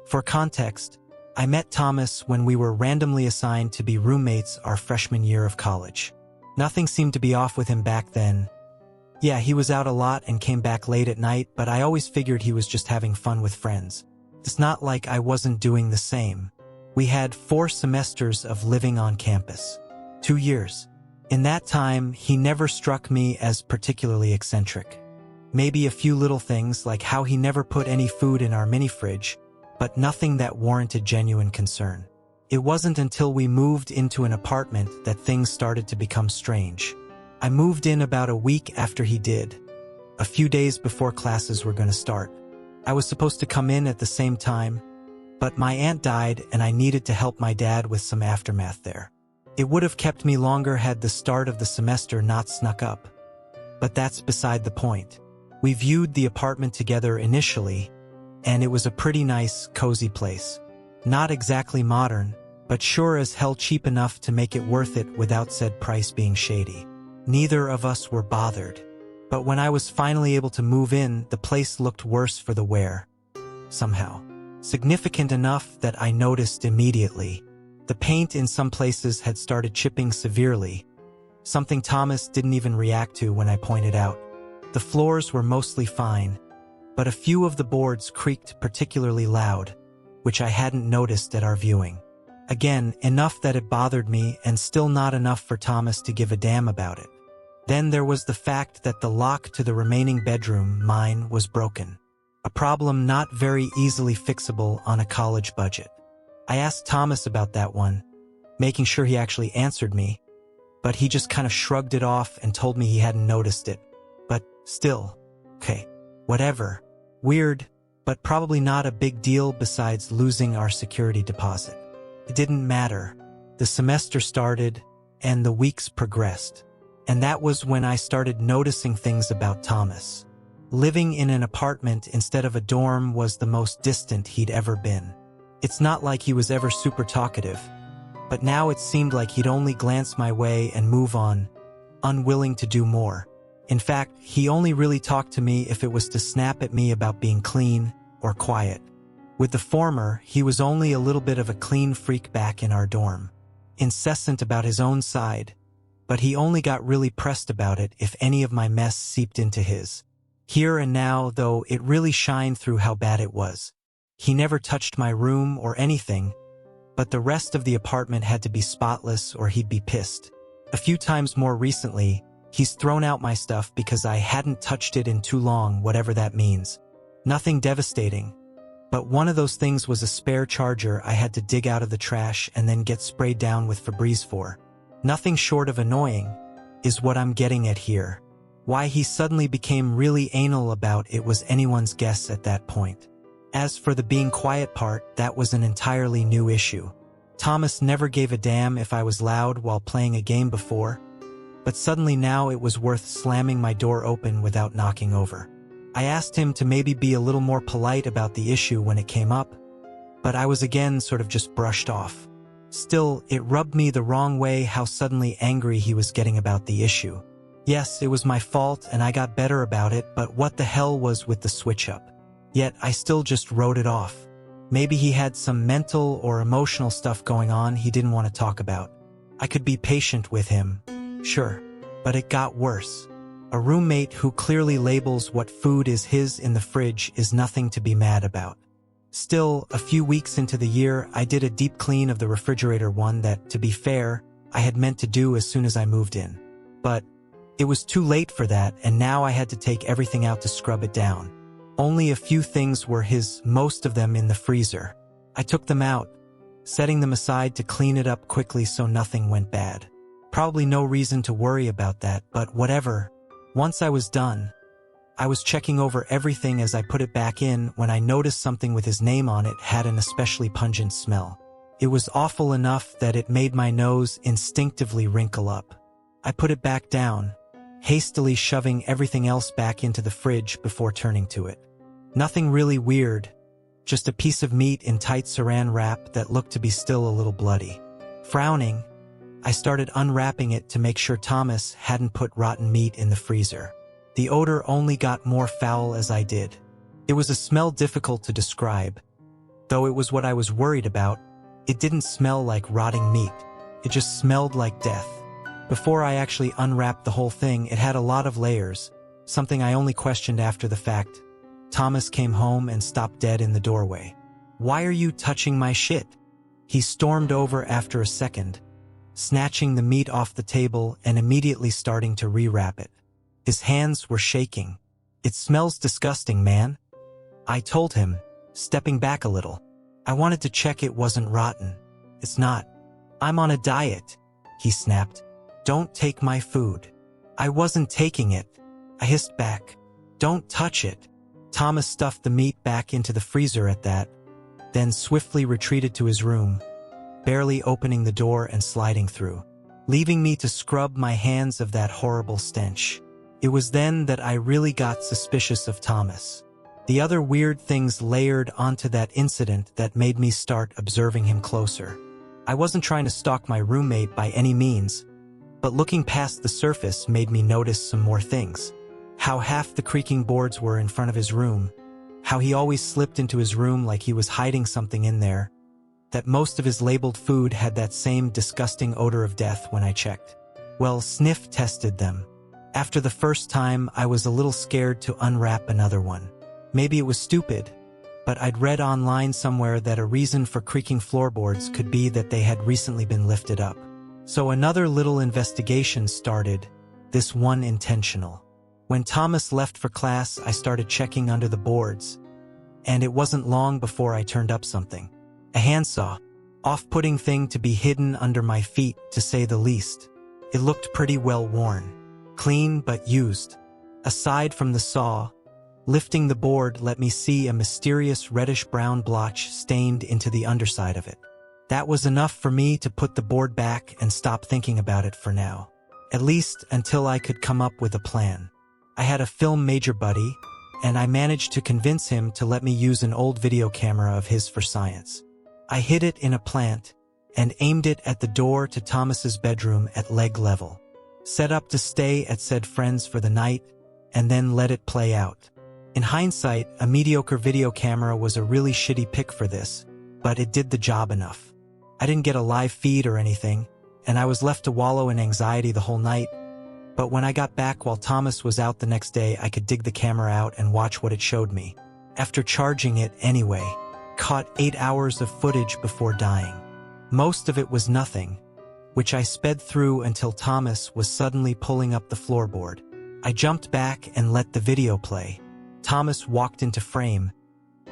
For context, I met Thomas when we were randomly assigned to be roommates our freshman year of college. Nothing seemed to be off with him back then. Yeah, he was out a lot and came back late at night, but I always figured he was just having fun with friends. It's not like I wasn't doing the same. We had 4 semesters of living on campus. 2 years. In that time, he never struck me as particularly eccentric. Maybe a few little things like how he never put any food in our mini fridge, but nothing that warranted genuine concern. It wasn't until we moved into an apartment that things started to become strange. I moved in about a week after he did, a few days before classes were going to start. I was supposed to come in at the same time, but my aunt died and I needed to help my dad with some aftermath there. It would have kept me longer had the start of the semester not snuck up. But that's beside the point. We viewed the apartment together initially, and it was a pretty nice, cozy place. Not exactly modern, but sure as hell cheap enough to make it worth it without said price being shady. Neither of us were bothered. But when I was finally able to move in, the place looked worse for the wear. Somehow. Significant enough that I noticed immediately. The paint in some places had started chipping severely, something Thomas didn't even react to when I pointed out. The floors were mostly fine, but a few of the boards creaked particularly loud, which I hadn't noticed at our viewing. Again, enough that it bothered me and still not enough for Thomas to give a damn about it. Then there was the fact that the lock to the remaining bedroom, mine, was broken. A problem not very easily fixable on a college budget. I asked Thomas about that one, making sure he actually answered me, but he just kind of shrugged it off and told me he hadn't noticed it. But still, okay, whatever. Weird, but probably not a big deal besides losing our security deposit. It didn't matter. The semester started, and the weeks progressed. And that was when I started noticing things about Thomas. Living in an apartment instead of a dorm was the most distant he'd ever been. It's not like he was ever super talkative, but now it seemed like he'd only glance my way and move on, unwilling to do more. In fact, he only really talked to me if it was to snap at me about being clean or quiet. With the former, he was only a little bit of a clean freak back in our dorm, incessant about his own side, but he only got really pressed about it if any of my mess seeped into his. Here and now, though, it really shined through how bad it was. He never touched my room or anything, but the rest of the apartment had to be spotless or he'd be pissed. A few times more recently, he's thrown out my stuff because I hadn't touched it in too long, whatever that means. Nothing devastating, but one of those things was a spare charger I had to dig out of the trash and then get sprayed down with Febreze for. Nothing short of annoying is what I'm getting at here. Why he suddenly became really anal about it was anyone's guess at that point. As for the being quiet part, that was an entirely new issue. Thomas never gave a damn if I was loud while playing a game before, but suddenly now it was worth slamming my door open without knocking over. I asked him to maybe be a little more polite about the issue when it came up, but I was again sort of just brushed off. Still, it rubbed me the wrong way how suddenly angry he was getting about the issue. Yes, it was my fault and I got better about it, but what the hell was with the switch-up? Yet I still just wrote it off. Maybe he had some mental or emotional stuff going on he didn't want to talk about. I could be patient with him, sure, but it got worse. A roommate who clearly labels what food is his in the fridge is nothing to be mad about. Still, a few weeks into the year, I did a deep clean of the refrigerator, one that, to be fair, I had meant to do as soon as I moved in. But it was too late for that, and now I had to take everything out to scrub it down. Only a few things were his, most of them in the freezer. I took them out, setting them aside to clean it up quickly so nothing went bad. Probably no reason to worry about that, but whatever. Once I was done, I was checking over everything as I put it back in when I noticed something with his name on it had an especially pungent smell. It was awful enough that it made my nose instinctively wrinkle up. I put it back down, hastily shoving everything else back into the fridge before turning to it. Nothing really weird, just a piece of meat in tight saran wrap that looked to be still a little bloody. Frowning, I started unwrapping it to make sure Thomas hadn't put rotten meat in the freezer. The odor only got more foul as I did. It was a smell difficult to describe, Though it was what I was worried about, it didn't smell like rotting meat. It just smelled like death. Before I actually unwrapped the whole thing, it had a lot of layers, something I only questioned after the fact. Thomas came home and stopped dead in the doorway. "Why are you touching my shit?" He stormed over after a second, snatching the meat off the table and immediately starting to rewrap it. His hands were shaking. "It smells disgusting, man," I told him, stepping back a little. "I wanted to check it wasn't rotten." "It's not. I'm on a diet," he snapped. "Don't take my food." "I wasn't taking it," I hissed back. "Don't touch it." Thomas stuffed the meat back into the freezer at that, then swiftly retreated to his room, barely opening the door and sliding through, leaving me to scrub my hands of that horrible stench. It was then that I really got suspicious of Thomas. The other weird things layered onto that incident that made me start observing him closer. I wasn't trying to stalk my roommate by any means, but looking past the surface made me notice some more things. How half the creaking boards were in front of his room, how he always slipped into his room like he was hiding something in there, that most of his labeled food had that same disgusting odor of death when I checked. Well, sniff tested them. After the first time, I was a little scared to unwrap another one. Maybe it was stupid, but I'd read online somewhere that a reason for creaking floorboards could be that they had recently been lifted up. So another little investigation started, this one intentional. When Thomas left for class, I started checking under the boards, and it wasn't long before I turned up something. A handsaw, off-putting thing to be hidden under my feet, to say the least. It looked pretty well worn, clean but used. Aside from the saw, lifting the board let me see a mysterious reddish-brown blotch stained into the underside of it. That was enough for me to put the board back and stop thinking about it for now, at least until I could come up with a plan. I had a film major buddy, and I managed to convince him to let me use an old video camera of his for science. I hid it in a plant and aimed it at the door to Thomas's bedroom at leg level. Set up to stay at said friends for the night, and then let it play out. In hindsight, a mediocre video camera was a really shitty pick for this, but it did the job enough. I didn't get a live feed or anything, and I was left to wallow in anxiety the whole night. But when I got back while Thomas was out the next day, I could dig the camera out and watch what it showed me. After charging it anyway, caught 8 hours of footage before dying. Most of it was nothing, which I sped through until Thomas was suddenly pulling up the floorboard. I jumped back and let the video play. Thomas walked into frame,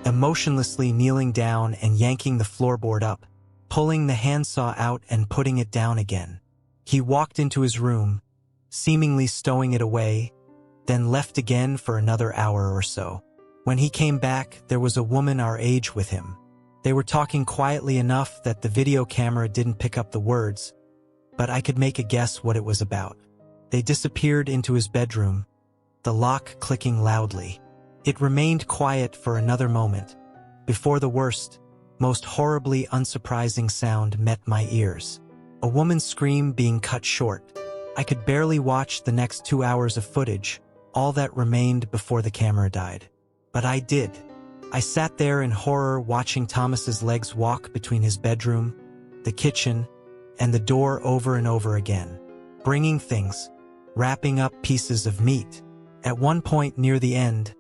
emotionlessly kneeling down and yanking the floorboard up, pulling the handsaw out and putting it down again. He walked into his room, seemingly stowing it away, then left again for another hour or so. When he came back, there was a woman our age with him. They were talking quietly enough that the video camera didn't pick up the words, but I could make a guess what it was about. They disappeared into his bedroom, the lock clicking loudly. It remained quiet for another moment, before the worst, most horribly unsurprising sound met my ears. A woman's scream being cut short. I could barely watch the next 2 hours of footage, all that remained before the camera died. But I did. I sat there in horror watching Thomas's legs walk between his bedroom, the kitchen, and the door over and over again, bringing things, wrapping up pieces of meat. At one point near the end,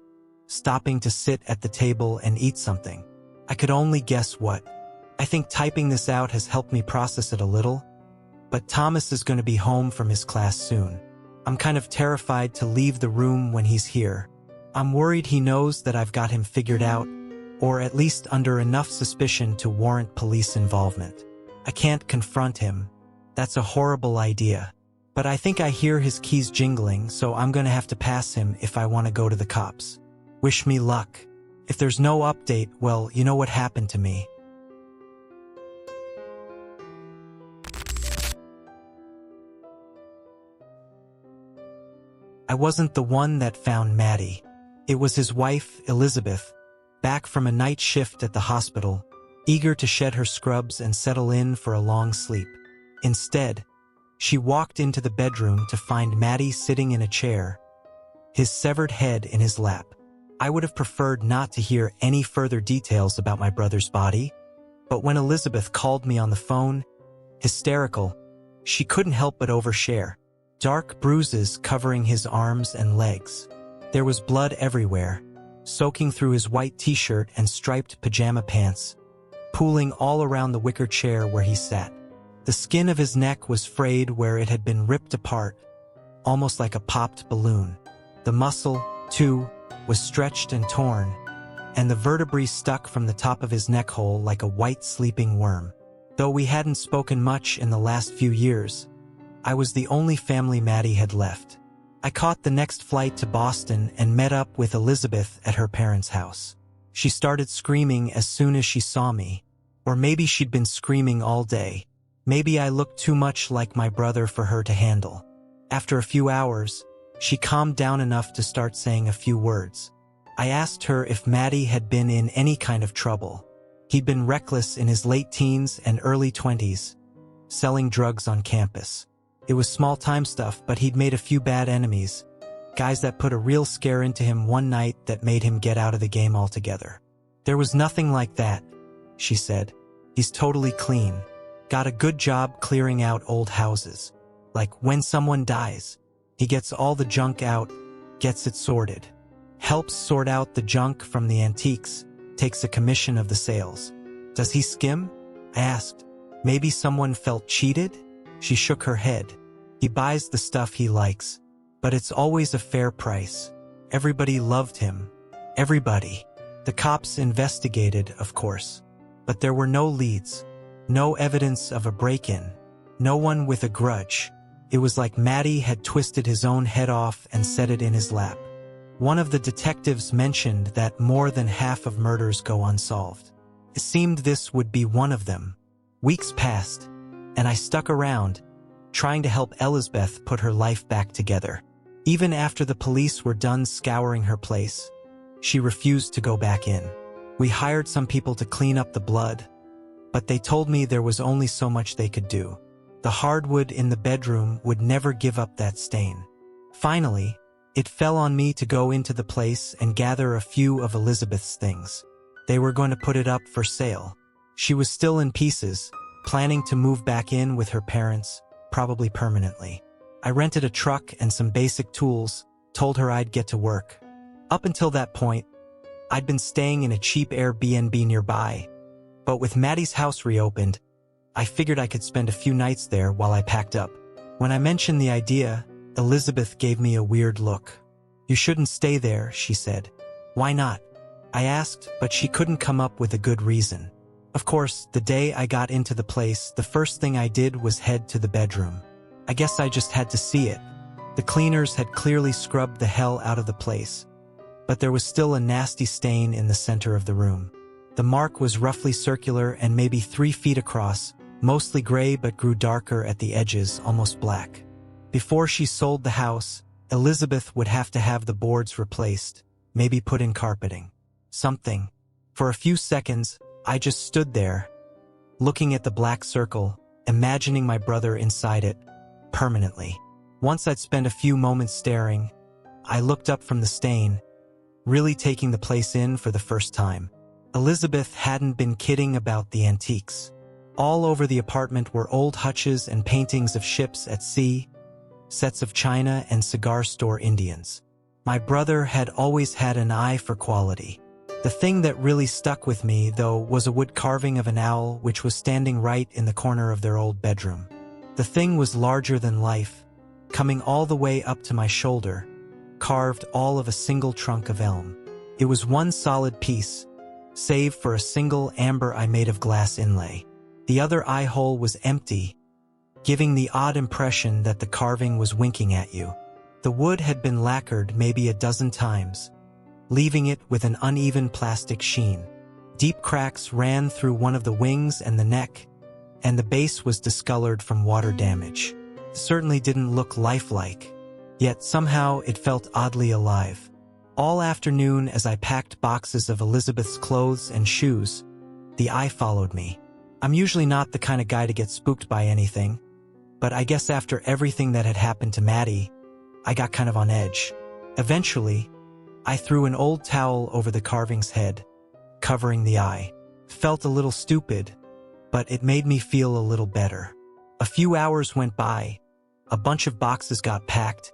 stopping to sit at the table and eat something. I could only guess what. I think typing this out has helped me process it a little, but Thomas is going to be home from his class soon. I'm kind of terrified to leave the room when he's here. I'm worried he knows that I've got him figured out, or at least under enough suspicion to warrant police involvement. I can't confront him. That's a horrible idea. But I think I hear his keys jingling, so I'm going to have to pass him if I want to go to the cops. Wish me luck. If there's no update, well, you know what happened to me. I wasn't the one that found Maddie. It was his wife, Elizabeth, back from a night shift at the hospital, eager to shed her scrubs and settle in for a long sleep. Instead, she walked into the bedroom to find Maddie sitting in a chair, his severed head in his lap. I would have preferred not to hear any further details about my brother's body, but when Elizabeth called me on the phone, hysterical, she couldn't help but overshare. Dark bruises covering his arms and legs. There was blood everywhere, soaking through his white t-shirt and striped pajama pants, pooling all around the wicker chair where he sat. The skin of his neck was frayed where it had been ripped apart, almost like a popped balloon. The muscle, too, was stretched and torn, and the vertebrae stuck from the top of his neck hole like a white sleeping worm. Though we hadn't spoken much in the last few years, I was the only family Maddie had left. I caught the next flight to Boston and met up with Elizabeth at her parents' house. She started screaming as soon as she saw me, or maybe she'd been screaming all day. Maybe I looked too much like my brother for her to handle. After a few hours, she calmed down enough to start saying a few words. I asked her if Maddie had been in any kind of trouble. He'd been reckless in his late teens and early 20s, selling drugs on campus. It was small-time stuff, but he'd made a few bad enemies, guys that put a real scare into him one night that made him get out of the game altogether. There was nothing like that, she said. He's totally clean. Got a good job clearing out old houses. Like when someone dies, he gets all the junk out, gets it sorted, helps sort out the junk from the antiques, takes a commission of the sales. Does he skim? I asked. Maybe someone felt cheated? She shook her head. He buys the stuff he likes, but it's always a fair price. Everybody loved him. Everybody. The cops investigated, of course, but there were no leads, no evidence of a break-in, no one with a grudge. It was like Maddie had twisted his own head off and set it in his lap. One of the detectives mentioned that more than half of murders go unsolved. It seemed this would be one of them. Weeks passed, and I stuck around, trying to help Elizabeth put her life back together. Even after the police were done scouring her place, she refused to go back in. We hired some people to clean up the blood, but they told me there was only so much they could do. The hardwood in the bedroom would never give up that stain. Finally, it fell on me to go into the place and gather a few of Elizabeth's things. They were going to put it up for sale. She was still in pieces, planning to move back in with her parents, probably permanently. I rented a truck and some basic tools, told her I'd get to work. Up until that point, I'd been staying in a cheap Airbnb nearby, but with Maddie's house reopened, I figured I could spend a few nights there while I packed up. When I mentioned the idea, Elizabeth gave me a weird look. You shouldn't stay there, she said. Why not? I asked, but she couldn't come up with a good reason. Of course, the day I got into the place, the first thing I did was head to the bedroom. I guess I just had to see it. The cleaners had clearly scrubbed the hell out of the place, but there was still a nasty stain in the center of the room. The mark was roughly circular and maybe 3 feet across, mostly gray but grew darker at the edges, almost black. Before she sold the house, Elizabeth would have to have the boards replaced, maybe put in carpeting. Something. For a few seconds, I just stood there, looking at the black circle, imagining my brother inside it, permanently. Once I'd spent a few moments staring, I looked up from the stain, really taking the place in for the first time. Elizabeth hadn't been kidding about the antiques. All over the apartment were old hutches and paintings of ships at sea, sets of china and cigar store Indians. My brother had always had an eye for quality. The thing that really stuck with me, though, was a wood carving of an owl which was standing right in the corner of their old bedroom. The thing was larger than life, coming all the way up to my shoulder, carved all of a single trunk of elm. It was one solid piece, save for a single amber eye made of glass inlay. The other eye hole was empty, giving the odd impression that the carving was winking at you. The wood had been lacquered maybe a dozen times, leaving it with an uneven plastic sheen. Deep cracks ran through one of the wings and the neck, and the base was discolored from water damage. It certainly didn't look lifelike, yet somehow it felt oddly alive. All afternoon as I packed boxes of Elizabeth's clothes and shoes, the eye followed me. I'm usually not the kind of guy to get spooked by anything, but I guess after everything that had happened to Maddie, I got kind of on edge. Eventually, I threw an old towel over the carving's head, covering the eye. Felt a little stupid, but it made me feel a little better. A few hours went by, a bunch of boxes got packed,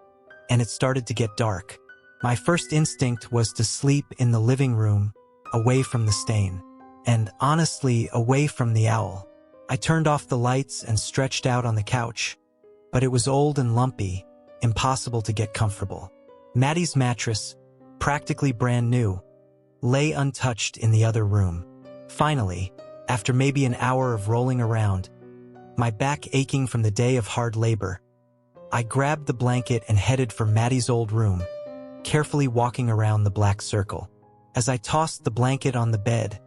and it started to get dark. My first instinct was to sleep in the living room, away from the stain, and honestly, away from the owl. I turned off the lights and stretched out on the couch, but it was old and lumpy, impossible to get comfortable. Maddie's mattress, practically brand new, lay untouched in the other room. Finally, after maybe an hour of rolling around, my back aching from the day of hard labor, I grabbed the blanket and headed for Maddie's old room, carefully walking around the black circle. As I tossed the blanket on the bed,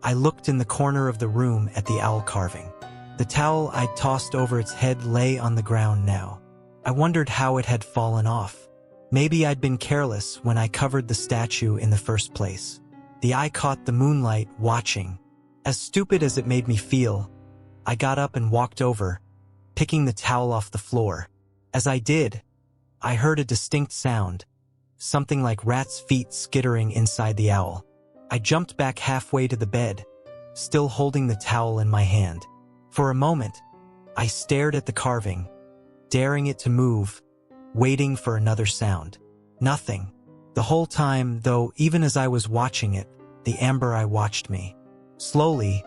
I looked in the corner of the room at the owl carving. The towel I'd tossed over its head lay on the ground now. I wondered how it had fallen off. Maybe I'd been careless when I covered the statue in the first place. The eye caught the moonlight, watching. As stupid as it made me feel, I got up and walked over, picking the towel off the floor. As I did, I heard a distinct sound, something like rats' feet skittering inside the owl. I jumped back halfway to the bed, still holding the towel in my hand. For a moment, I stared at the carving, daring it to move, waiting for another sound. Nothing. The whole time, though, even as I was watching it, the amber eye watched me. Slowly,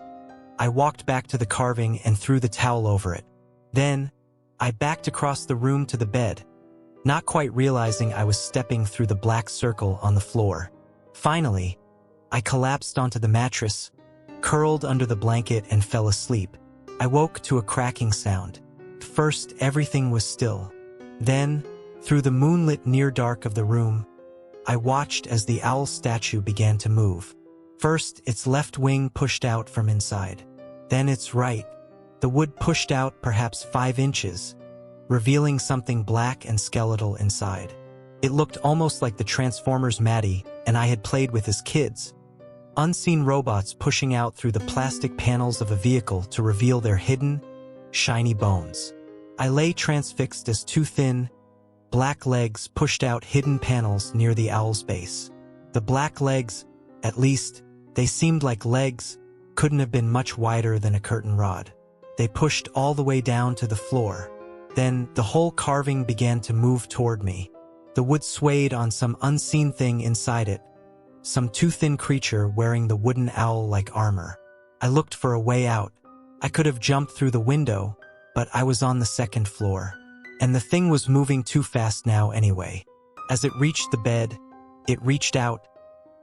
I walked back to the carving and threw the towel over it. Then, I backed across the room to the bed, not quite realizing I was stepping through the black circle on the floor. Finally, I collapsed onto the mattress, curled under the blanket and fell asleep. I woke to a cracking sound. First, everything was still. Then, through the moonlit near dark of the room, I watched as the owl statue began to move. First, its left wing pushed out from inside. Then its right. The wood pushed out perhaps 5 inches, revealing something black and skeletal inside. It looked almost like the Transformers Maddie and I had played with as kids. Unseen robots pushing out through the plastic panels of a vehicle to reveal their hidden, shiny bones. I lay transfixed as 2 thin, black legs pushed out hidden panels near the owl's base. The black legs, at least, they seemed like legs, couldn't have been much wider than a curtain rod. They pushed all the way down to the floor. Then the whole carving began to move toward me. The wood swayed on some unseen thing inside it, some too thin creature wearing the wooden owl-like armor. I looked for a way out. I could have jumped through the window, but I was on the 2nd floor. And the thing was moving too fast now anyway. As it reached the bed, it reached out,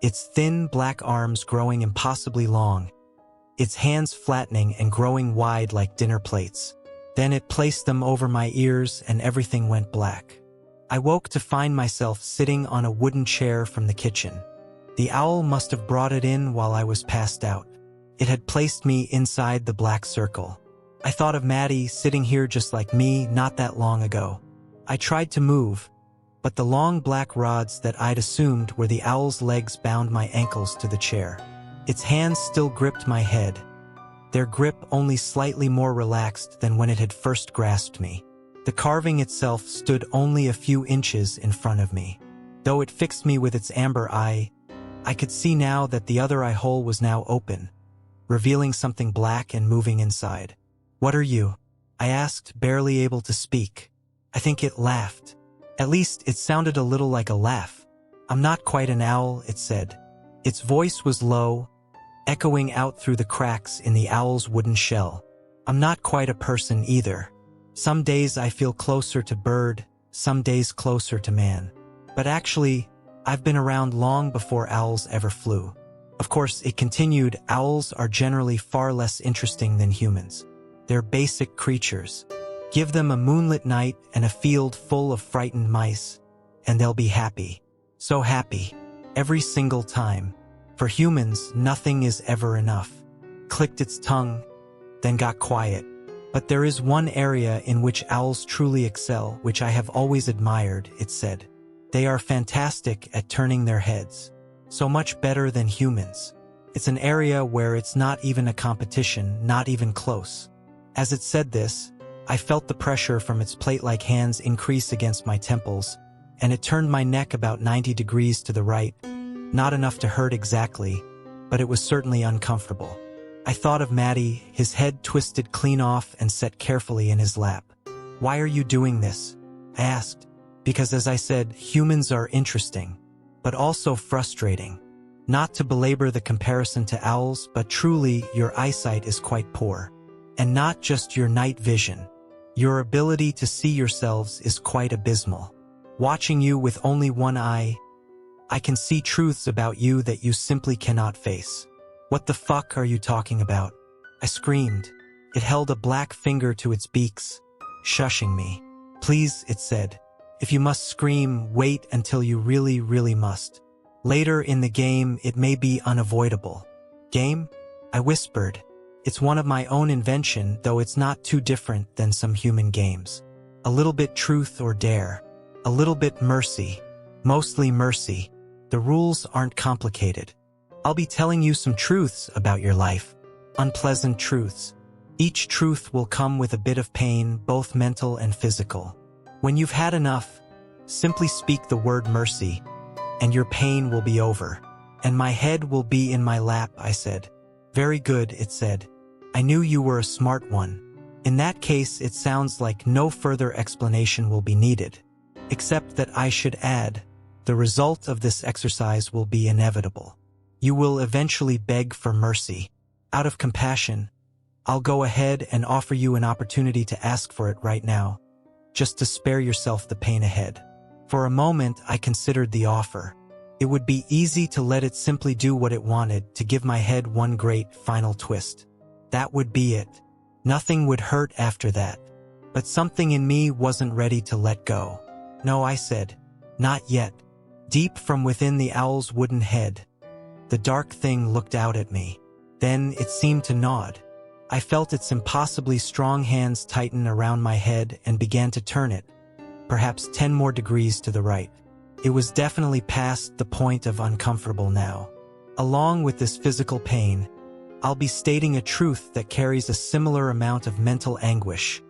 its thin black arms growing impossibly long, its hands flattening and growing wide like dinner plates. Then it placed them over my ears and everything went black. I woke to find myself sitting on a wooden chair from the kitchen. The owl must have brought it in while I was passed out. It had placed me inside the black circle. I thought of Maddie sitting here just like me not that long ago. I tried to move, but the long black rods that I'd assumed were the owl's legs bound my ankles to the chair. Its hands still gripped my head, their grip only slightly more relaxed than when it had first grasped me. The carving itself stood only a few inches in front of me. Though it fixed me with its amber eye, I could see now that the other eye hole was now open, revealing something black and moving inside. "What are you?" I asked, barely able to speak. I think it laughed. At least it sounded a little like a laugh. "I'm not quite an owl," it said. Its voice was low, echoing out through the cracks in the owl's wooden shell. "I'm not quite a person either. Some days I feel closer to bird, some days closer to man. But actually, I've been around long before owls ever flew." Of course, it continued, owls are generally far less interesting than humans. They're basic creatures. Give them a moonlit night and a field full of frightened mice, and they'll be happy. So happy. Every single time. For humans, nothing is ever enough. Clicked its tongue, then got quiet. "But there is one area in which owls truly excel, which I have always admired," it said. "They are fantastic at turning their heads. So much better than humans. It's an area where it's not even a competition, not even close." As it said this, I felt the pressure from its plate-like hands increase against my temples, and it turned my neck about 90 degrees to the right. Not enough to hurt exactly, but it was certainly uncomfortable. I thought of Maddie, his head twisted clean off and set carefully in his lap. "Why are you doing this?" I asked. "Because, as I said, humans are interesting, but also frustrating. Not to belabor the comparison to owls, but truly, your eyesight is quite poor. And not just your night vision. Your ability to see yourselves is quite abysmal. Watching you with only one eye, I can see truths about you that you simply cannot face." "What the fuck are you talking about?" I screamed. It held a black finger to its beaks, shushing me. "Please," it said. "If you must scream, wait until you really, really must. Later in the game, it may be unavoidable." "Game?" I whispered. "It's one of my own invention, though it's not too different than some human games. A little bit truth or dare. A little bit mercy. Mostly mercy. The rules aren't complicated. I'll be telling you some truths about your life. Unpleasant truths. Each truth will come with a bit of pain, both mental and physical. When you've had enough, simply speak the word mercy, and your pain will be over. And my head will be in my lap," I said. "Very good," it said. "I knew you were a smart one. In that case, it sounds like no further explanation will be needed. Except that I should add, the result of this exercise will be inevitable. You will eventually beg for mercy. Out of compassion, I'll go ahead and offer you an opportunity to ask for it right now, just to spare yourself the pain ahead." For a moment, I considered the offer. It would be easy to let it simply do what it wanted, to give my head one great final twist. That would be it. Nothing would hurt after that. But something in me wasn't ready to let go. "No," I said. "Not yet." Deep from within the owl's wooden head, the dark thing looked out at me. Then it seemed to nod. I felt its impossibly strong hands tighten around my head and began to turn it, perhaps 10 more degrees to the right. It was definitely past the point of uncomfortable now. "Along with this physical pain, I'll be stating a truth that carries a similar amount of mental anguish,"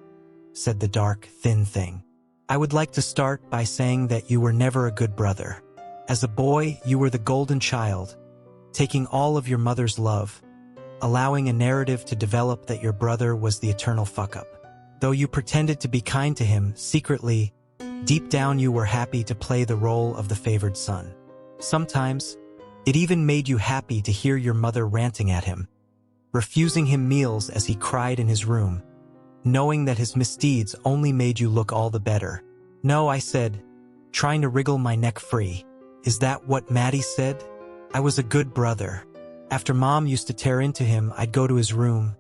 said the dark, thin thing. "I would like to start by saying that you were never a good brother. As a boy, you were the golden child, taking all of your mother's love, allowing a narrative to develop that your brother was the eternal fuck-up. Though you pretended to be kind to him, secretly, deep down you were happy to play the role of the favored son. Sometimes, it even made you happy to hear your mother ranting at him, refusing him meals as he cried in his room, knowing that his misdeeds only made you look all the better." "No," I said, trying to wriggle my neck free. "Is that what Maddie said? I was a good brother. After Mom used to tear into him, I'd go to his room,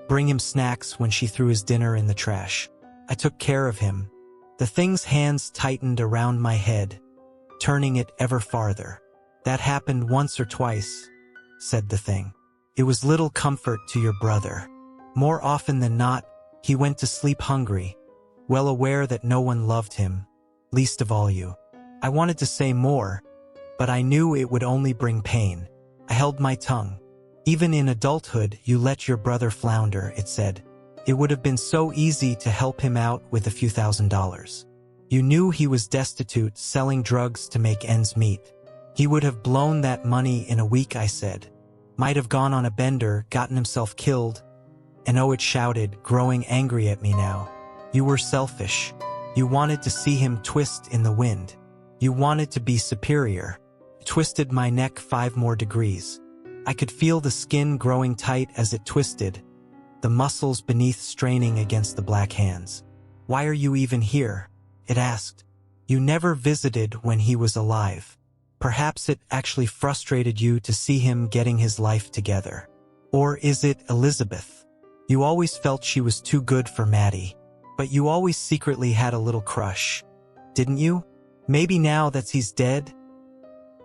bring him snacks when she threw his dinner in the trash. I took care of him." The thing's hands tightened around my head, turning it ever farther. "That happened once or twice," said the thing. "It was little comfort to your brother. More often than not, he went to sleep hungry, well aware that no one loved him, least of all you." I wanted to say more, but I knew it would only bring pain. I held my tongue. "Even in adulthood, you let your brother flounder," it said. "It would have been so easy to help him out with a few $1,000s. You knew he was destitute, selling drugs to make ends meet. He would have blown that money in a week," I said. "Might have gone on a bender, gotten himself killed." And oh, it shouted, growing angry at me now. "You were selfish. You wanted to see him twist in the wind. You wanted to be superior." It twisted my neck 5 more degrees. I could feel the skin growing tight as it twisted, the muscles beneath straining against the black hands. "Why are you even here?" it asked. "You never visited when he was alive. Perhaps it actually frustrated you to see him getting his life together. Or is it Elizabeth? You always felt she was too good for Maddie, but you always secretly had a little crush, didn't you? Maybe now that he's dead?"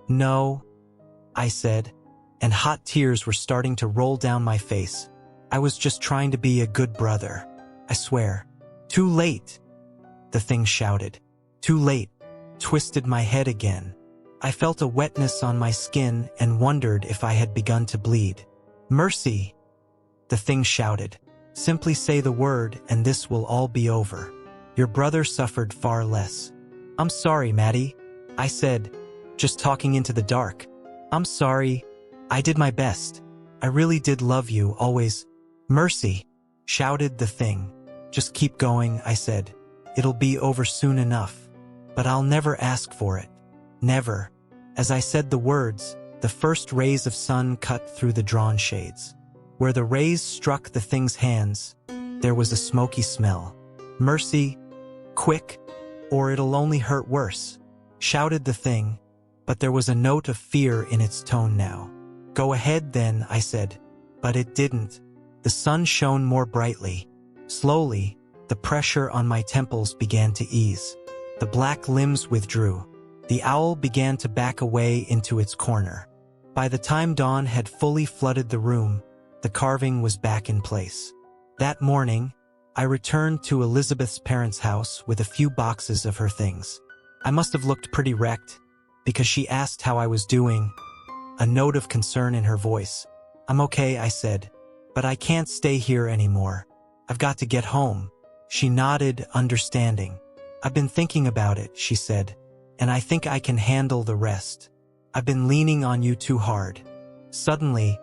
"No," I said, and hot tears were starting to roll down my face. "I was just trying to be a good brother. I swear." "Too late," the thing shouted. "Too late," twisted my head again. I felt a wetness on my skin and wondered if I had begun to bleed. "Mercy," the thing shouted. "Simply say the word and this will all be over. Your brother suffered far less. "I'm sorry, Maddie," I said, just talking into the dark. "I'm sorry. I did my best. I really did love you, always." "Mercy," shouted the thing. "Just keep going," I said. "It'll be over soon enough. But I'll never ask for it. Never." As I said the words, the first rays of sun cut through the drawn shades. Where the rays struck the thing's hands, there was a smoky smell. "Mercy, quick, or it'll only hurt worse," shouted the thing, but there was a note of fear in its tone now. "Go ahead then," I said. But it didn't. The sun shone more brightly. Slowly, the pressure on my temples began to ease. The black limbs withdrew. The owl began to back away into its corner. By the time dawn had fully flooded the room, the carving was back in place. That morning, I returned to Elizabeth's parents' house with a few boxes of her things. I must have looked pretty wrecked, because she asked how I was doing, a note of concern in her voice. "I'm okay," I said, "but I can't stay here anymore. I've got to get home." She nodded, understanding. "I've been thinking about it," she said, "and I think I can handle the rest. I've been leaning on you too hard." Suddenly,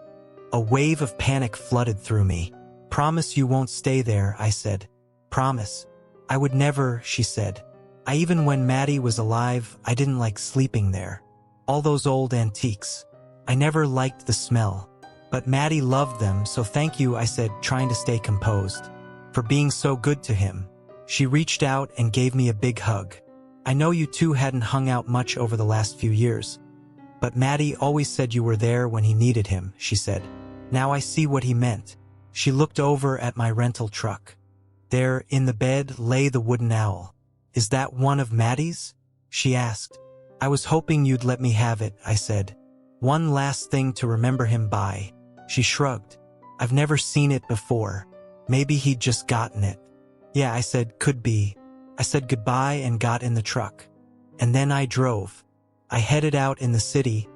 a wave of panic flooded through me. "Promise you won't stay there," I said. "Promise." "I would never," she said. Even when Maddie was alive, I didn't like sleeping there. All those old antiques. I never liked the smell. But Maddie loved them, so thank you," I said, trying to stay composed, "for being so good to him." She reached out and gave me a big hug. "I know you two hadn't hung out much over the last few years, but Maddie always said you were there when he needed him," she said. "Now I see what he meant." She looked over at my rental truck. There, in the bed, lay the wooden owl. "Is that one of Maddie's?" she asked. "I was hoping you'd let me have it," I said. "One last thing to remember him by." She shrugged. "I've never seen it before. Maybe he'd just gotten it." "Yeah," I said, "could be." I said goodbye and got in the truck. And then I drove. I headed out in the city,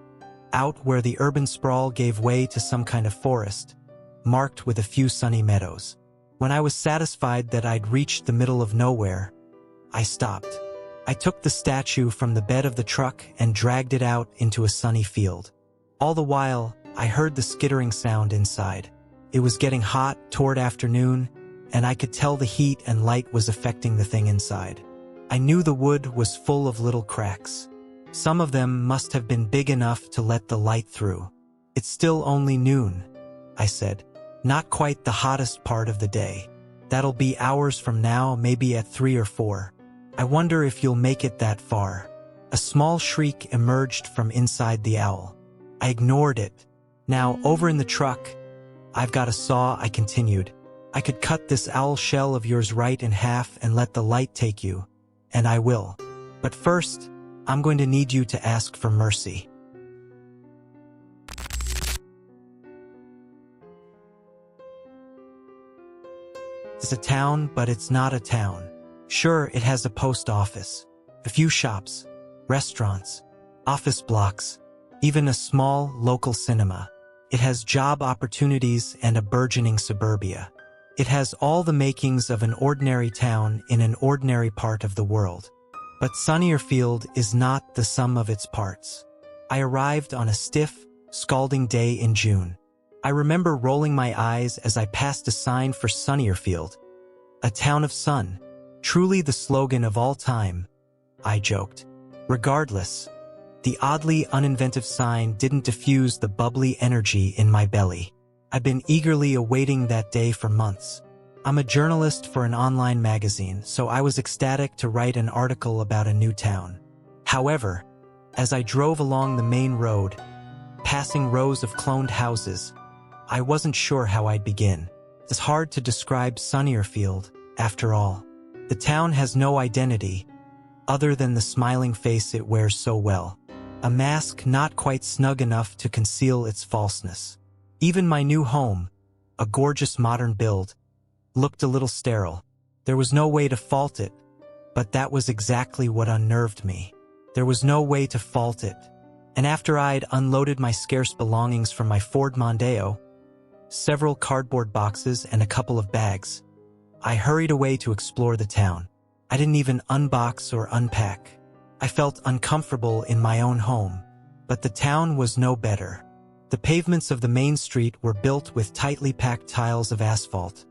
out where the urban sprawl gave way to some kind of forest, marked with a few sunny meadows. When I was satisfied that I'd reached the middle of nowhere, I stopped. I took the statue from the bed of the truck and dragged it out into a sunny field. All the while, I heard the skittering sound inside. It was getting hot toward afternoon, and I could tell the heat and light was affecting the thing inside. I knew the wood was full of little cracks. Some of them must have been big enough to let the light through. "It's still only noon," I said. "Not quite the hottest part of the day. That'll be hours from now, maybe at 3 or 4. I wonder if you'll make it that far." A small shriek emerged from inside the owl. I ignored it. "Now, over in the truck, I've got a saw," I continued. "I could cut this owl shell of yours right in half and let the light take you. And I will. But first, I'm going to need you to ask for mercy." It's a town, but it's not a town. Sure, it has a post office, a few shops, restaurants, office blocks, even a small local cinema. It has job opportunities and a burgeoning suburbia. It has all the makings of an ordinary town in an ordinary part of the world. But Sunnyerfield is not the sum of its parts. I arrived on a stiff, scalding day in June. I remember rolling my eyes as I passed a sign for Sunnyerfield, a town of sun, truly the slogan of all time, I joked. Regardless, the oddly uninventive sign didn't diffuse the bubbly energy in my belly. I've been eagerly awaiting that day for months. I'm a journalist for an online magazine, so I was ecstatic to write an article about a new town. However, as I drove along the main road, passing rows of cloned houses, I wasn't sure how I'd begin. It's hard to describe Sunnyerfield, after all. The town has no identity, other than the smiling face it wears so well. A mask not quite snug enough to conceal its falseness. Even my new home, a gorgeous modern build, looked a little sterile. There was no way to fault it, but that was exactly what unnerved me. There was no way to fault it. And after I'd unloaded my scarce belongings from my Ford Mondeo, several cardboard boxes and a couple of bags, I hurried away to explore the town. I didn't even unbox or unpack. I felt uncomfortable in my own home, but the town was no better. The pavements of the main street were built with tightly packed tiles of asphalt,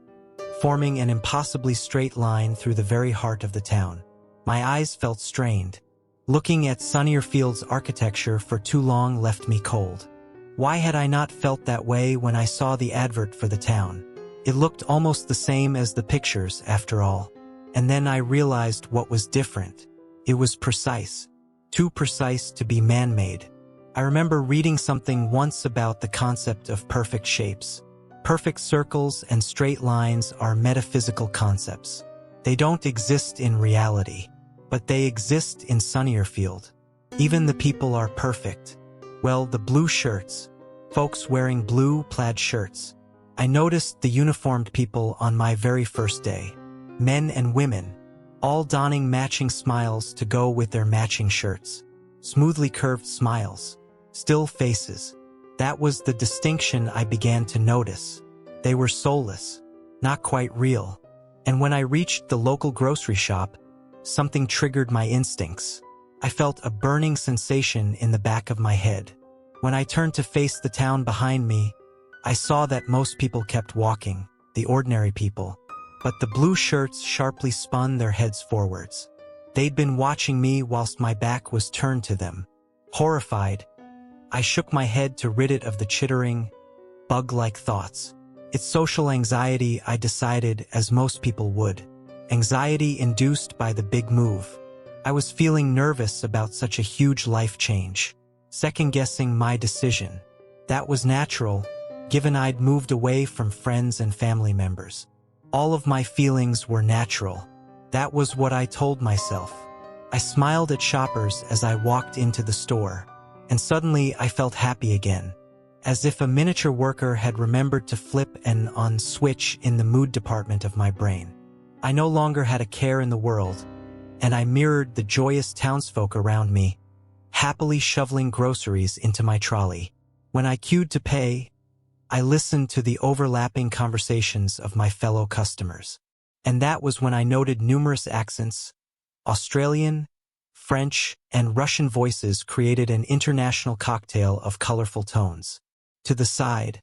forming an impossibly straight line through the very heart of the town. My eyes felt strained. Looking at sunnier fields' architecture for too long left me cold. Why had I not felt that way when I saw the advert for the town? It looked almost the same as the pictures, after all. And then I realized what was different. It was precise. Too precise to be man-made. I remember reading something once about the concept of perfect shapes. Perfect circles and straight lines are metaphysical concepts. They don't exist in reality, but they exist in Sunnyerfield. Even the people are perfect. Well, the blue shirts. Folks wearing blue plaid shirts. I noticed the uniformed people on my very first day. Men and women, all donning matching smiles to go with their matching shirts. Smoothly curved smiles. Still faces. That was the distinction I began to notice. They were soulless, not quite real. And when I reached the local grocery shop, something triggered my instincts. I felt a burning sensation in the back of my head. When I turned to face the town behind me, I saw that most people kept walking, the ordinary people. But the blue shirts sharply spun their heads forwards. They'd been watching me whilst my back was turned to them. Horrified, I shook my head to rid it of the chittering, bug-like thoughts. It's social anxiety, I decided, as most people would. Anxiety induced by the big move. I was feeling nervous about such a huge life change, second-guessing my decision. That was natural, given I'd moved away from friends and family members. All of my feelings were natural. That was what I told myself. I smiled at shoppers as I walked into the store, and suddenly I felt happy again, as if a miniature worker had remembered to flip an on switch in the mood department of my brain. I no longer had a care in the world, and I mirrored the joyous townsfolk around me, happily shoveling groceries into my trolley. When I queued to pay, I listened to the overlapping conversations of my fellow customers. And that was when I noted numerous accents. Australian, French, and Russian voices created an international cocktail of colorful tones. To the side,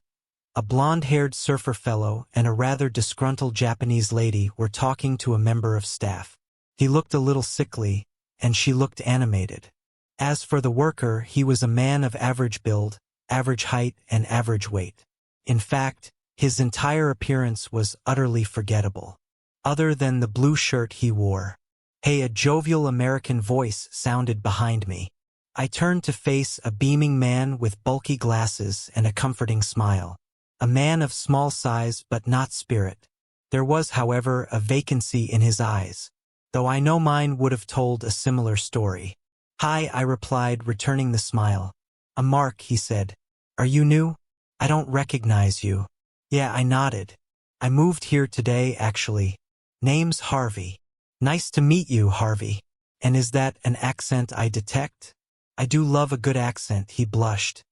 a blonde-haired surfer fellow and a rather disgruntled Japanese lady were talking to a member of staff. He looked a little sickly, and she looked animated. As for the worker, he was a man of average build, average height, and average weight. In fact, his entire appearance was utterly forgettable. Other than the blue shirt he wore. Hey, a jovial American voice sounded behind me. I turned to face a beaming man with bulky glasses and a comforting smile. A man of small size but not spirit. There was, however, a vacancy in his eyes, though I know mine would have told a similar story. Hi, I replied, returning the smile. Mark, he said. Are you new? I don't recognize you. Yeah, I nodded. I moved here today, actually. Name's Harvey. Nice to meet you, Harvey. And is that an accent I detect? I do love a good accent, he blushed.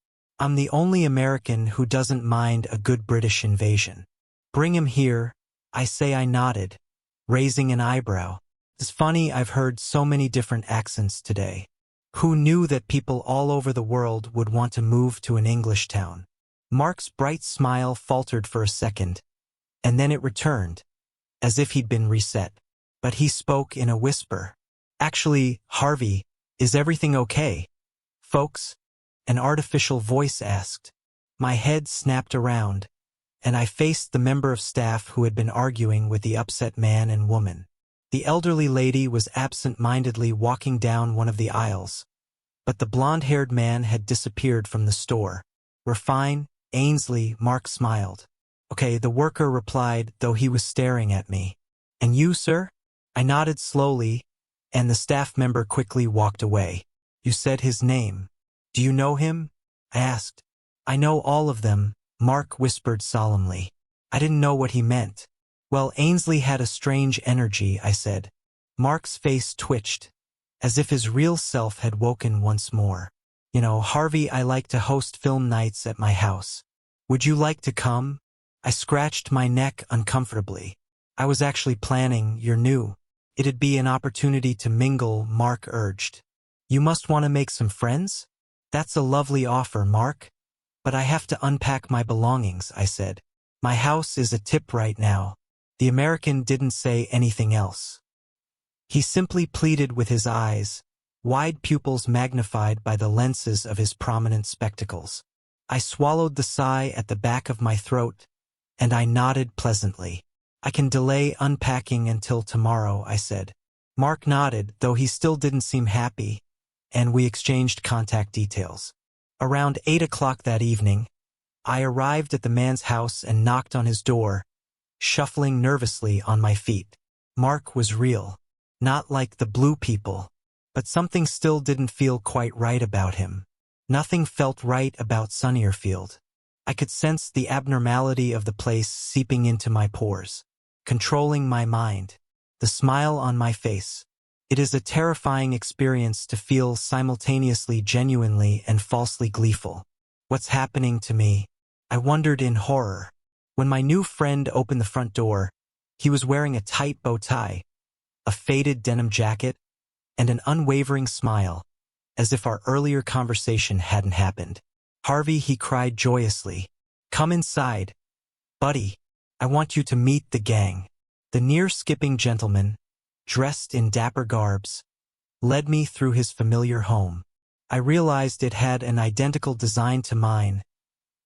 I'm the only American who doesn't mind a good British invasion. Bring him here, I say. I nodded, raising an eyebrow. It's funny, I've heard so many different accents today. Who knew that people all over the world would want to move to an English town? Mark's bright smile faltered for a second, and then it returned, as if he'd been reset. But he spoke in a whisper. Actually, Harvey, is everything okay? Folks? An artificial voice asked. My head snapped around, and I faced the member of staff who had been arguing with the upset man and woman. The elderly lady was absent-mindedly walking down one of the aisles, but the blonde-haired man had disappeared from the store. We're fine, Ainsley, Mark smiled. Okay, the worker replied, though he was staring at me. And you, sir? I nodded slowly, and the staff member quickly walked away. You said his name. Do you know him? I asked. I know all of them, Mark whispered solemnly. I didn't know what he meant. Well, Ainsley had a strange energy, I said. Mark's face twitched, as if his real self had woken once more. You know, Harvey, I like to host film nights at my house. Would you like to come? I scratched my neck uncomfortably. I was actually planning. You're new. It'd be an opportunity to mingle, Mark urged. You must want to make some friends? That's a lovely offer, Mark. But I have to unpack my belongings, I said. My house is a tip right now. The American didn't say anything else. He simply pleaded with his eyes, wide pupils magnified by the lenses of his prominent spectacles. I swallowed the sigh at the back of my throat, and I nodded pleasantly. I can delay unpacking until tomorrow, I said. Mark nodded, though he still didn't seem happy, and we exchanged contact details. Around 8 o'clock that evening, I arrived at the man's house and knocked on his door, shuffling nervously on my feet. Mark was real, not like the blue people, but something still didn't feel quite right about him. Nothing felt right about Sunnyerfield. I could sense the abnormality of the place seeping into my pores, controlling my mind, the smile on my face. It is a terrifying experience to feel simultaneously genuinely and falsely gleeful. What's happening to me? I wondered in horror. When my new friend opened the front door, he was wearing a tight bow tie, a faded denim jacket, and an unwavering smile, as if our earlier conversation hadn't happened. Harvey, he cried joyously. Come inside. Buddy, I want you to meet the gang. The near-skipping gentleman, dressed in dapper garbs, led me through his familiar home. I realized it had an identical design to mine,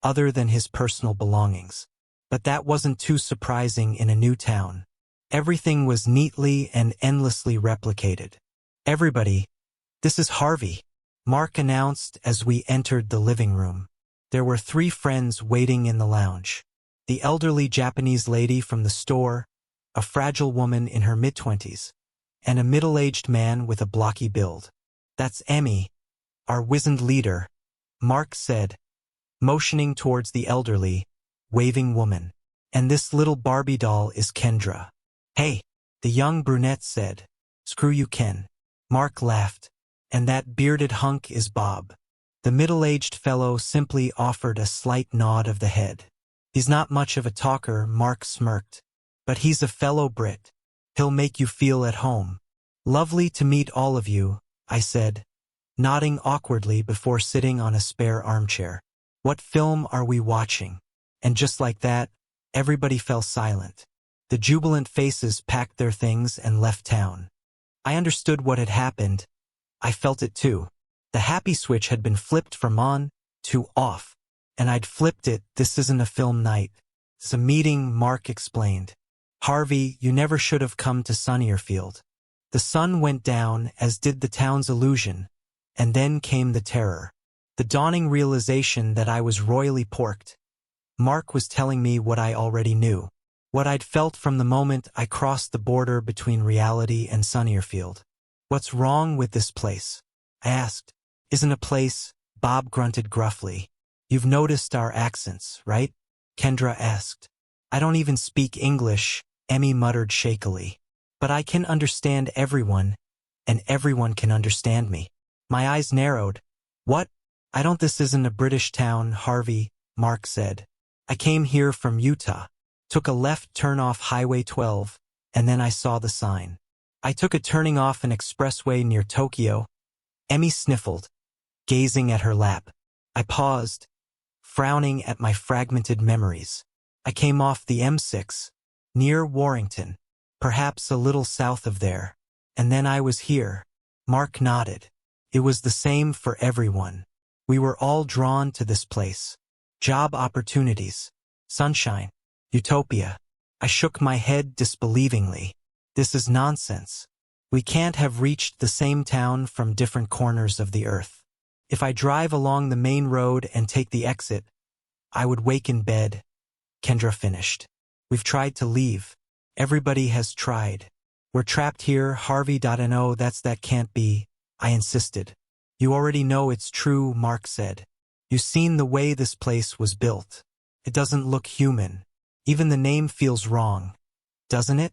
other than his personal belongings. But that wasn't too surprising in a new town. Everything was neatly and endlessly replicated. Everybody, this is Harvey, Mark announced as we entered the living room. There were 3 friends waiting in the lounge. The elderly Japanese lady from the store, a fragile woman in her mid-20s, and a middle-aged man with a blocky build. That's Emmy, our wizened leader, Mark said, motioning towards the elderly, waving woman. And this little Barbie doll is Kendra. Hey, the young brunette said. Screw you, Ken. Mark laughed. And that bearded hunk is Bob. The middle-aged fellow simply offered a slight nod of the head. He's not much of a talker, Mark smirked. But he's a fellow Brit. He'll make you feel at home. Lovely to meet all of you, I said, nodding awkwardly before sitting on a spare armchair. What film are we watching? And just like that, everybody fell silent. The jubilant faces packed their things and left town. I understood what had happened. I felt it too. The happy switch had been flipped from on to off. And I'd flipped it. This isn't a film night. It's a meeting, Mark explained. Harvey, you never should have come to Sunnyerfield. The sun went down, as did the town's illusion, and then came the terror. The dawning realization that I was royally porked. Mark was telling me what I already knew. What I'd felt from the moment I crossed the border between reality and Sunnyerfield. What's wrong with this place? I asked. Isn't a place, Bob grunted gruffly. You've noticed our accents, right? Kendra asked. I don't even speak English, Emmy muttered shakily. But I can understand everyone, and everyone can understand me. My eyes narrowed. What? This isn't a British town, Harvey, Mark said. I came here from Utah, took a left turn off Highway 12, and then I saw the sign. I took a turning off an expressway near Tokyo. Emmy sniffled, gazing at her lap. I paused, frowning at my fragmented memories. I came off the M6, near Warrington, perhaps a little south of there. And then I was here. Mark nodded. It was the same for everyone. We were all drawn to this place. Job opportunities, sunshine, utopia. I shook my head disbelievingly. This is nonsense. We can't have reached the same town from different corners of the earth. If I drive along the main road and take the exit, I would wake in bed. Kendra finished. We've tried to leave. Everybody has tried. We're trapped here, Harvey. No, that can't be, I insisted. You already know it's true, Mark said. You've seen the way this place was built. It doesn't look human. Even the name feels wrong. Doesn't it?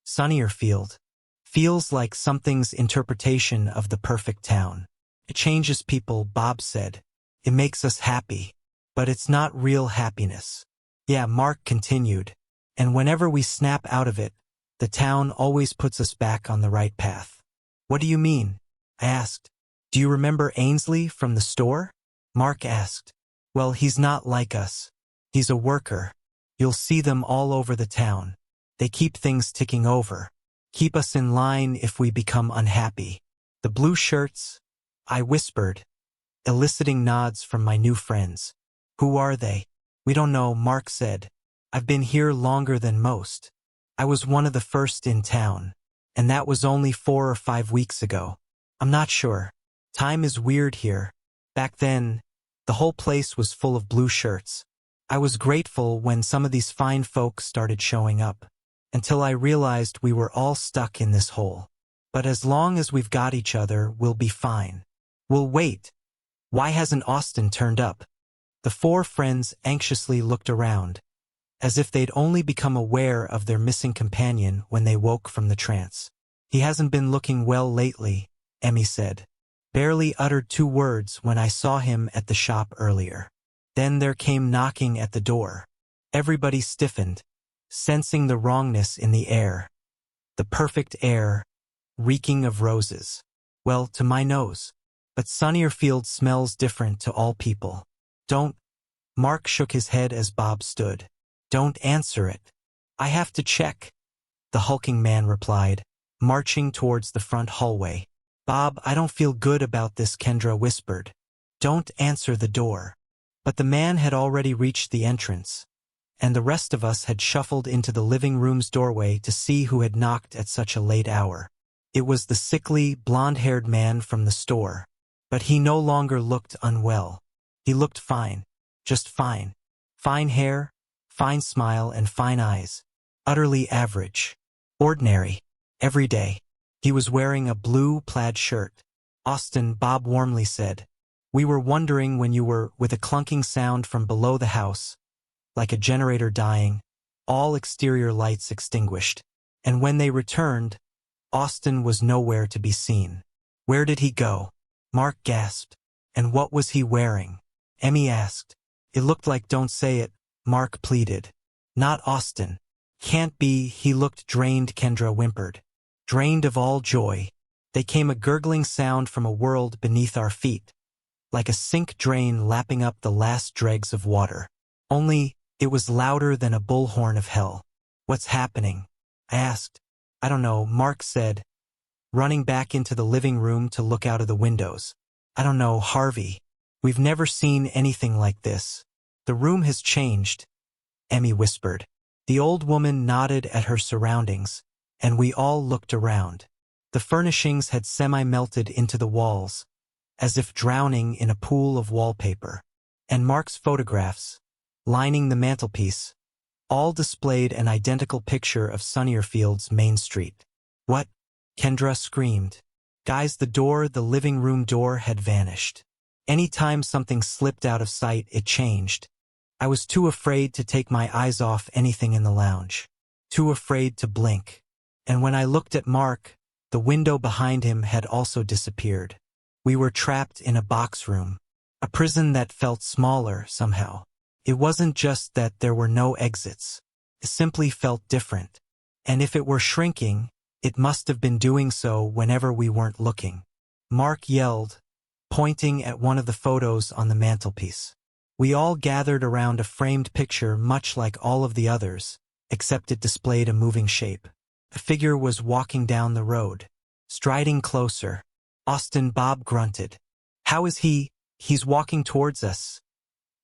Sunnyerfield. Feels like something's interpretation of the perfect town. It changes people, Bob said. It makes us happy. But it's not real happiness. Yeah, Mark continued. And whenever we snap out of it, the town always puts us back on the right path. What do you mean? I asked. Do you remember Ainsley from the store? Mark asked. Well, he's not like us. He's a worker. You'll see them all over the town. They keep things ticking over. Keep us in line if we become unhappy. The blue shirts? I whispered, eliciting nods from my new friends. Who are they? We don't know, Mark said. I've been here longer than most. I was one of the first in town, and that was only 4 or 5 weeks ago. I'm not sure. Time is weird here. Back then, the whole place was full of blue shirts. I was grateful when some of these fine folks started showing up, until I realized we were all stuck in this hole. But as long as we've got each other, we'll be fine. We'll wait. Why hasn't Austin turned up? The 4 friends anxiously looked around, as if they'd only become aware of their missing companion when they woke from the trance. He hasn't been looking well lately, Emmy said. Barely uttered 2 words when I saw him at the shop earlier. Then there came knocking at the door. Everybody stiffened, sensing the wrongness in the air. The perfect air, reeking of roses. Well, to my nose. But sunnier field smells different to all people. Don't. Mark shook his head as Bob stood. Don't answer it. I have to check, the hulking man replied, marching towards the front hallway. Bob, I don't feel good about this, Kendra whispered. Don't answer the door. But the man had already reached the entrance, and the rest of us had shuffled into the living room's doorway to see who had knocked at such a late hour. It was the sickly, blonde-haired man from the store. But he no longer looked unwell. He looked fine. Just fine. Fine hair, fine smile, and fine eyes. Utterly average. Ordinary. Everyday. He was wearing a blue plaid shirt. Austin, Bob warmly said. We were wondering when you were, with a clunking sound from below the house, like a generator dying, all exterior lights extinguished. And when they returned, Austin was nowhere to be seen. Where did he go? Mark gasped. And what was he wearing? Emmy asked. It looked like don't say it, Mark pleaded. Not Austin. Can't be, he looked drained, Kendra whimpered. Drained of all joy. There came a gurgling sound from a world beneath our feet, like a sink drain lapping up the last dregs of water. Only, it was louder than a bullhorn of hell. What's happening? I asked. I don't know, Mark said, running back into the living room to look out of the windows. I don't know, Harvey. We've never seen anything like this. The room has changed, Emmy whispered. The old woman nodded at her surroundings, and we all looked around. The furnishings had semi-melted into the walls, as if drowning in a pool of wallpaper. And Mark's photographs, lining the mantelpiece, all displayed an identical picture of Sunnierfield's Main Street. What? Kendra screamed. Guys, the living room door had vanished. Any time something slipped out of sight, it changed. I was too afraid to take my eyes off anything in the lounge. Too afraid to blink. And when I looked at Mark, the window behind him had also disappeared. We were trapped in a box room. A prison that felt smaller, somehow. It wasn't just that there were no exits. It simply felt different. And if it were shrinking, it must have been doing so whenever we weren't looking. Mark yelled, pointing at one of the photos on the mantelpiece. We all gathered around a framed picture much like all of the others, except it displayed a moving shape. A figure was walking down the road, striding closer. Austin, Bob grunted. How is he? He's walking towards us,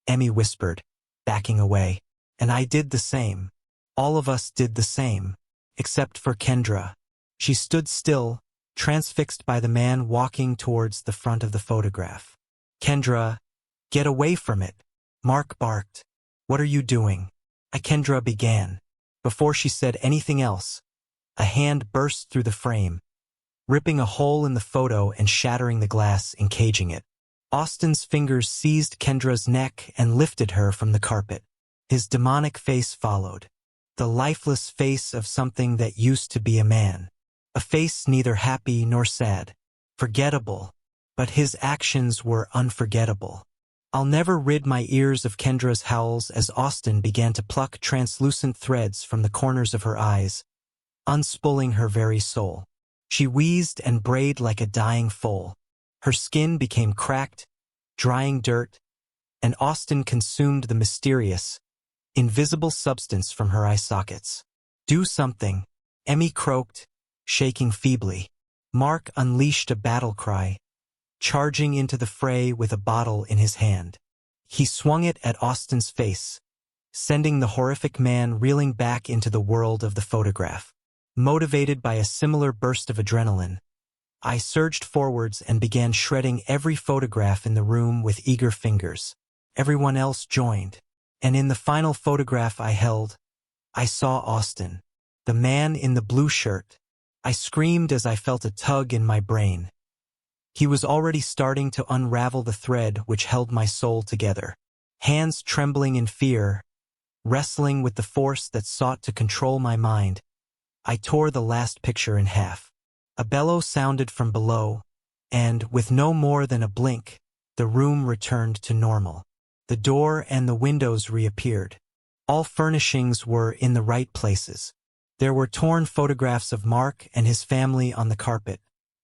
Emmy whispered, backing away. And I did the same. All of us did the same, except for Kendra. She stood still, transfixed by the man walking towards the front of the photograph. Kendra, get away from it, Mark barked. What are you doing? Kendra began. Before she said anything else, a hand burst through the frame, ripping a hole in the photo and shattering the glass, encaging it. Austin's fingers seized Kendra's neck and lifted her from the carpet. His demonic face followed. The lifeless face of something that used to be a man. A face neither happy nor sad. Forgettable. But his actions were unforgettable. I'll never rid my ears of Kendra's howls as Austin began to pluck translucent threads from the corners of her eyes, unspooling her very soul. She wheezed and brayed like a dying foal. Her skin became cracked, drying dirt, and Austin consumed the mysterious, invisible substance from her eye sockets. "Do something," Emmy croaked, shaking feebly. Mark unleashed a battle cry, charging into the fray with a bottle in his hand. He swung it at Austin's face, sending the horrific man reeling back into the world of the photograph. Motivated by a similar burst of adrenaline, I surged forwards and began shredding every photograph in the room with eager fingers. Everyone else joined, and in the final photograph I held, I saw Austin, the man in the blue shirt. I screamed as I felt a tug in my brain. He was already starting to unravel the thread which held my soul together. Hands trembling in fear, wrestling with the force that sought to control my mind, I tore the last picture in half. A bellow sounded from below, and, with no more than a blink, the room returned to normal. The door and the windows reappeared. All furnishings were in the right places. There were torn photographs of Mark and his family on the carpet.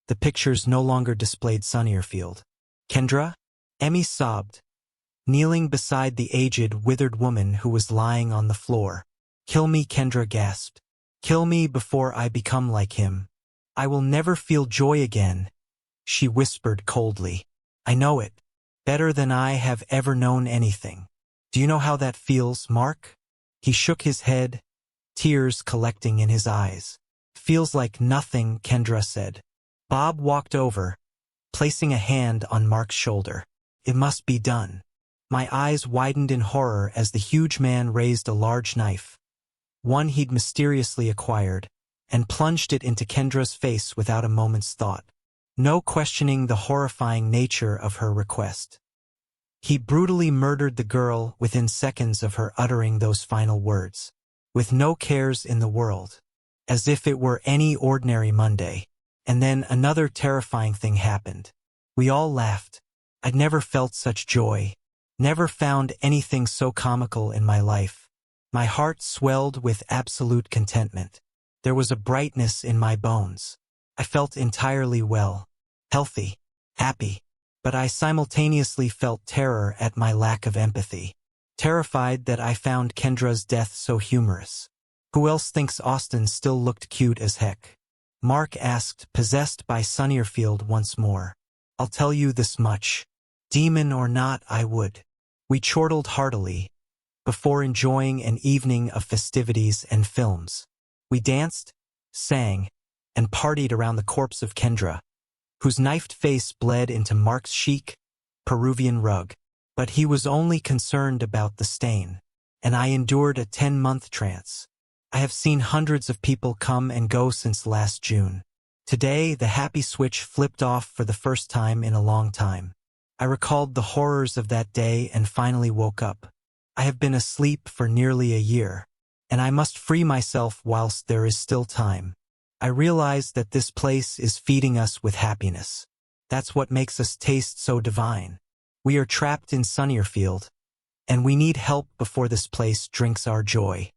The pictures no longer displayed Sunnyerfield. "Kendra?" Emmy sobbed, kneeling beside the aged, withered woman who was lying on the floor. "Kill me," Kendra gasped. "Kill me before I become like him. I will never feel joy again," she whispered coldly. "I know it, better than I have ever known anything. Do you know how that feels, Mark?" He shook his head, tears collecting in his eyes. "Feels like nothing," Kendra said. Bob walked over, placing a hand on Mark's shoulder. "It must be done." My eyes widened in horror as the huge man raised a large knife, one he'd mysteriously acquired, and plunged it into Kendra's face without a moment's thought. No questioning the horrifying nature of her request. He brutally murdered the girl within seconds of her uttering those final words, with no cares in the world, as if it were any ordinary Monday. And then another terrifying thing happened. We all laughed. I'd never felt such joy, never found anything so comical in my life. My heart swelled with absolute contentment. There was a brightness in my bones. I felt entirely well, healthy, happy, but I simultaneously felt terror at my lack of empathy. Terrified that I found Kendra's death so humorous. Who else thinks Austin still looked cute as heck? Mark asked, possessed by Sunnyerfield once more. "I'll tell you this much. Demon or not, I would." We chortled heartily, before enjoying an evening of festivities and films. We danced, sang, and partied around the corpse of Kendra, whose knifed face bled into Mark's chic, Peruvian rug. But he was only concerned about the stain, and I endured a 10-month trance. I have seen hundreds of people come and go since last June. Today, the happy switch flipped off for the first time in a long time. I recalled the horrors of that day and finally woke up. I have been asleep for nearly a year, and I must free myself whilst there is still time. I realize that this place is feeding us with happiness. That's what makes us taste so divine. We are trapped in Sunnyerfield, and we need help before this place drinks our joy.